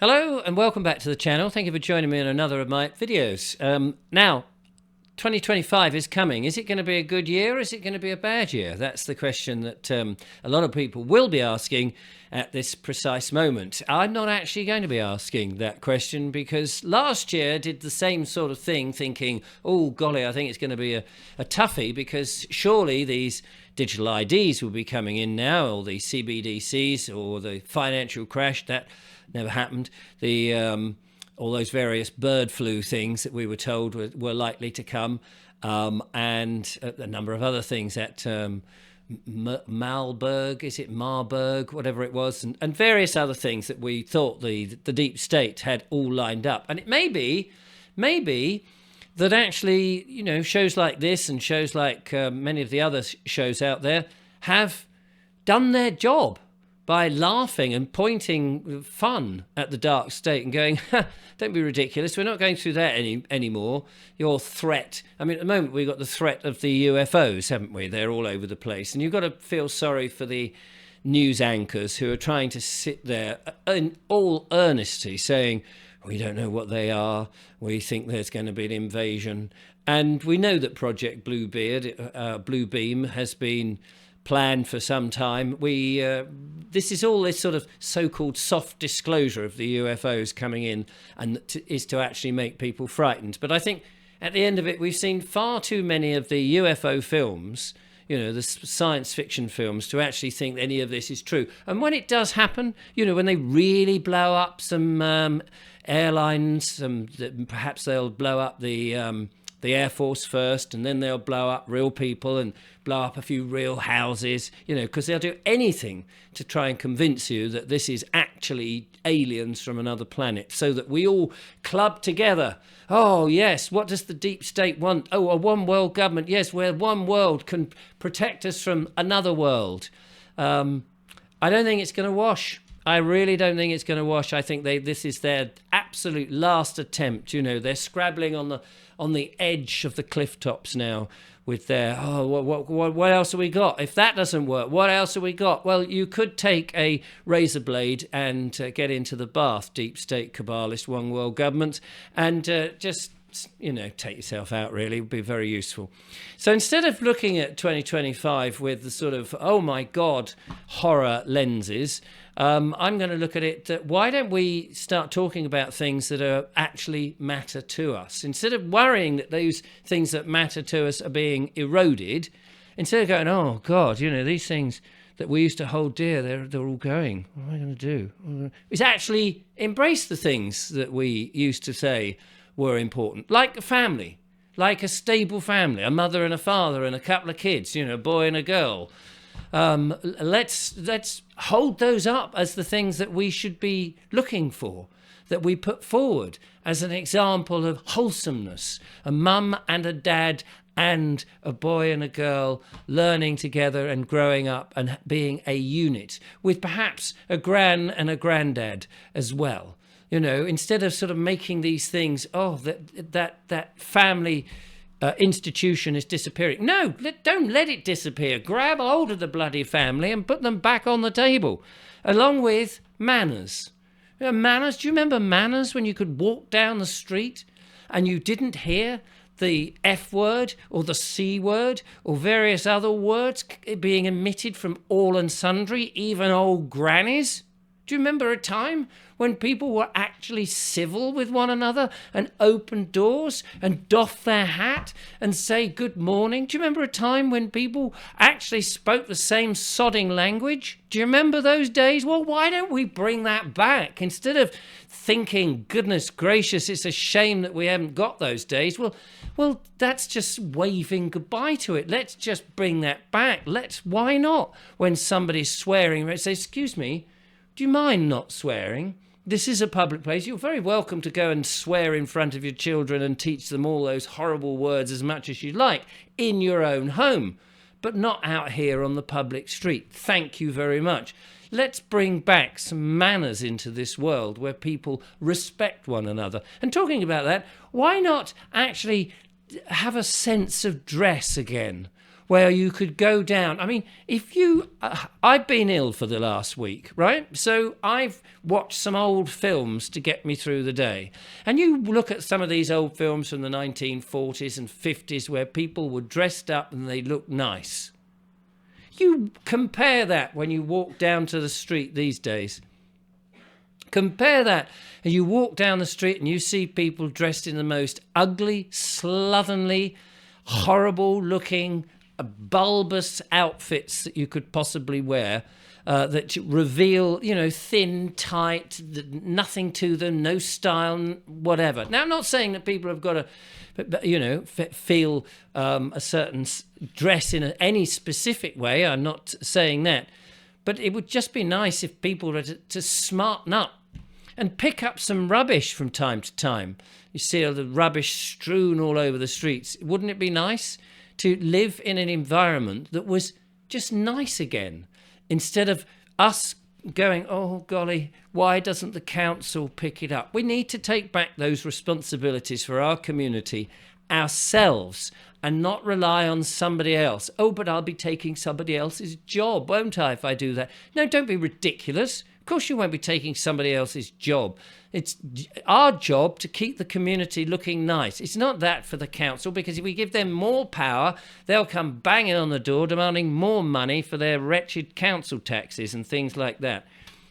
Hello and welcome back to the channel. Thank you for joining me in another of my videos. Now, 2025 is coming. Is it going to be a good year or is it going to be a bad year? That's the question that a lot of people will be asking at this precise moment. I'm not actually going to be asking that question because last year did the same sort of thing, thinking, oh golly, I think it's going to be a toughie because surely these digital IDs will be coming in now, or the CBDCs, or the financial crash that never happened. All those various bird flu things that we were told were likely to come, and a number of other things at Marburg, whatever it was, and various other things that we thought the deep state had all lined up. And it may be that actually, shows like this and shows like many of the other shows out there have done their job by laughing and pointing fun at the dark state and going, don't be ridiculous, we're not going through that anymore. Your threat. I mean, at the moment we've got the threat of the UFOs, haven't we? They're all over the place. And you've got to feel sorry for the news anchors who are trying to sit there in all earnesty saying, we don't know what they are, we think there's going to be an invasion. And we know that Project Bluebeam has been planned for some time. This is all this sort of so-called soft disclosure of the UFOs coming in, and is to actually make people frightened. But I think at the end of it, we've seen far too many of the UFO films, the science fiction films, to actually think any of this is true. And when it does happen, when they really blow up some airlines, perhaps they'll blow up the Air Force first, and then they'll blow up real people and blow up a few real houses, because they'll do anything to try and convince you that this is actually aliens from another planet, so that we all club together. Oh, yes, what does the deep state want? Oh, a one world government. Yes, where one world can protect us from another world. I don't think it's going to wash. I really don't think it's going to wash. I think this is their absolute last attempt. They're scrabbling on the edge of the cliff tops now with their, what else have we got? If that doesn't work, what else have we got? Well, you could take a razor blade and get into the bath, deep state cabalist one world government, and just take yourself out, really. It would be very useful. So instead of looking at 2025 with the sort of, oh my God, horror lenses, I'm going to look at it, why don't we start talking about things that actually matter to us? Instead of worrying that those things that matter to us are being eroded, instead of going, oh God, these things that we used to hold dear, they're all going. What am I going to do? Is actually embrace the things that we used to say were important, like a family, like a stable family, a mother and a father and a couple of kids, a boy and a girl. Let's hold those up as the things that we should be looking for, that we put forward as an example of wholesomeness. A mum and a dad and a boy and a girl learning together and growing up and being a unit, with perhaps a gran and a granddad as well. Instead of sort of making these things, that family institution is disappearing. No, don't let it disappear. Grab hold of the bloody family and put them back on the table, along with manners. Manners. Do you remember manners, when you could walk down the street and you didn't hear the F word or the C word or various other words being emitted from all and sundry, even old grannies? Do you remember a time when people were actually civil with one another and opened doors and doff their hat and say good morning? Do you remember a time when people actually spoke the same sodding language? Do you remember those days? Well, why don't we bring that back? Instead of thinking, goodness gracious, it's a shame that we haven't got those days. Well, that's just waving goodbye to it. Let's just bring that back. Why not? When somebody's swearing, let's say, excuse me, do you mind not swearing? This is a public place. You're very welcome to go and swear in front of your children and teach them all those horrible words as much as you like in your own home, but not out here on the public street. Thank you very much. Let's bring back some manners into this world where people respect one another. And talking about that, why not actually have a sense of dress again? where you could go down. I mean, if you, I've been ill for the last week, right? So I've watched some old films to get me through the day. And you look at some of these old films from the 1940s and 50s where people were dressed up and they looked nice. You compare that when you walk down to the street these days. Compare that, and you walk down the street and you see people dressed in the most ugly, slovenly, horrible-looking, bulbous outfits that you could possibly wear, that reveal, thin, tight, nothing to them, no style, whatever. Now, I'm not saying that people have got to, feel a certain dress in any specific way. I'm not saying that. But it would just be nice if people were to smarten up and pick up some rubbish from time to time. You see all the rubbish strewn all over the streets. Wouldn't it be nice to live in an environment that was just nice again, instead of us going, oh golly, why doesn't the council pick it up? We need to take back those responsibilities for our community ourselves and not rely on somebody else. Oh, but I'll be taking somebody else's job, won't I, if I do that? No, don't be ridiculous. Of course you won't be taking somebody else's job. It's our job to keep the community looking nice. It's not that for the council, because if we give them more power, they'll come banging on the door demanding more money for their wretched council taxes and things like that.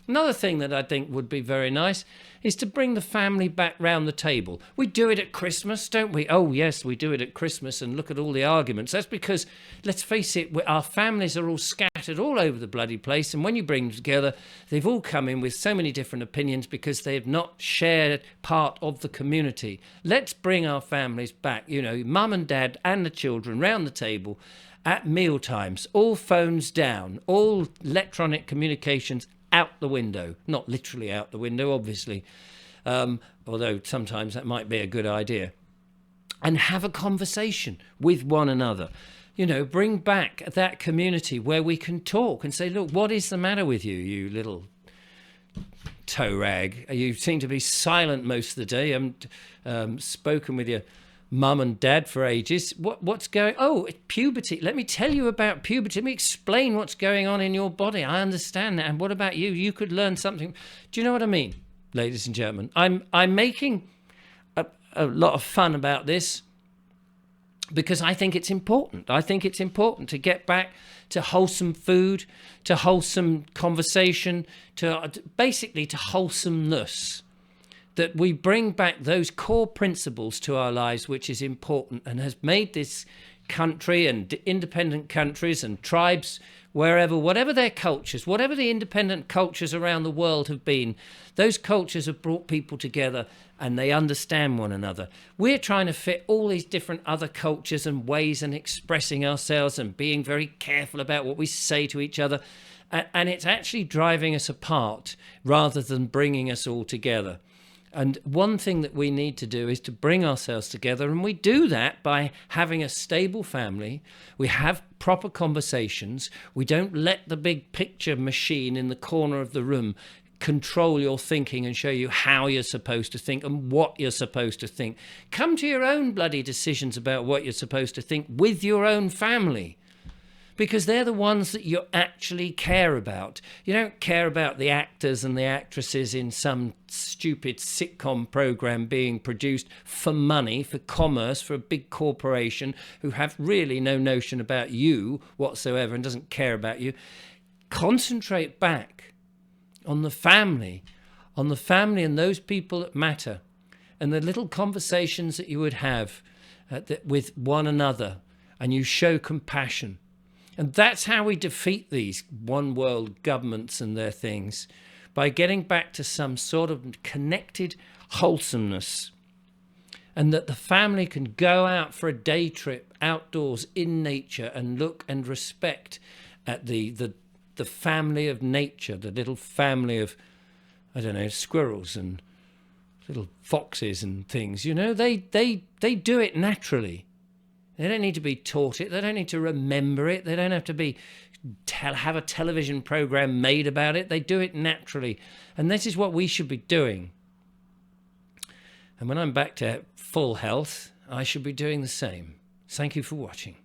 Another thing that I think would be very nice is to bring the family back round the table. We do it at Christmas, don't we? Oh, yes, we do it at Christmas, and look at all the arguments. That's because, let's face it, our families are all scattered all over the bloody place, and when you bring them together, they've all come in with so many different opinions because they have not shared part of the community. Let's bring our families back, mum and dad and the children round the table at meal times, all phones down, all electronic communications out the window. Not literally out the window, obviously, although sometimes that might be a good idea. And have a conversation with one another. Bring back that community where we can talk and say, look, what is the matter with you, you little toe rag? You seem to be silent most of the day. I haven't spoken with your mum and dad for ages. What's going? Oh, it's puberty. Let me tell you about puberty. Let me explain what's going on in your body. I understand that. And what about you? You could learn something. Do you know what I mean, ladies and gentlemen? I'm making a lot of fun about this because I think it's important. I think it's important to get back to wholesome food, to wholesome conversation, to basically to wholesomeness. That we bring back those core principles to our lives, which is important and has made this country and independent countries and tribes, whatever their cultures, whatever the independent cultures around the world have been, those cultures have brought people together and they understand one another. We're trying to fit all these different other cultures and ways and expressing ourselves and being very careful about what we say to each other. And it's actually driving us apart rather than bringing us all together. And one thing that we need to do is to bring ourselves together, and we do that by having a stable family. We have proper conversations. We don't let the big picture machine in the corner of the room control your thinking and show you how you're supposed to think and what you're supposed to think. Come to your own bloody decisions about what you're supposed to think with your own family, because they're the ones that you actually care about. You don't care about the actors and the actresses in some stupid sitcom program being produced for money, for commerce, for a big corporation who have really no notion about you whatsoever and doesn't care about you. Concentrate back on the family and those people that matter, and the little conversations that you would have with one another, and you show compassion. And that's how we defeat these one world governments and their things, by getting back to some sort of connected wholesomeness, and that the family can go out for a day trip outdoors in nature and look and respect at the family of nature, the little family of, squirrels and little foxes and things. They do it naturally. They don't need to be taught it. They don't need to remember it. They don't have to have a television program made about it. They do it naturally. And this is what we should be doing. And when I'm back to full health, I should be doing the same. Thank you for watching.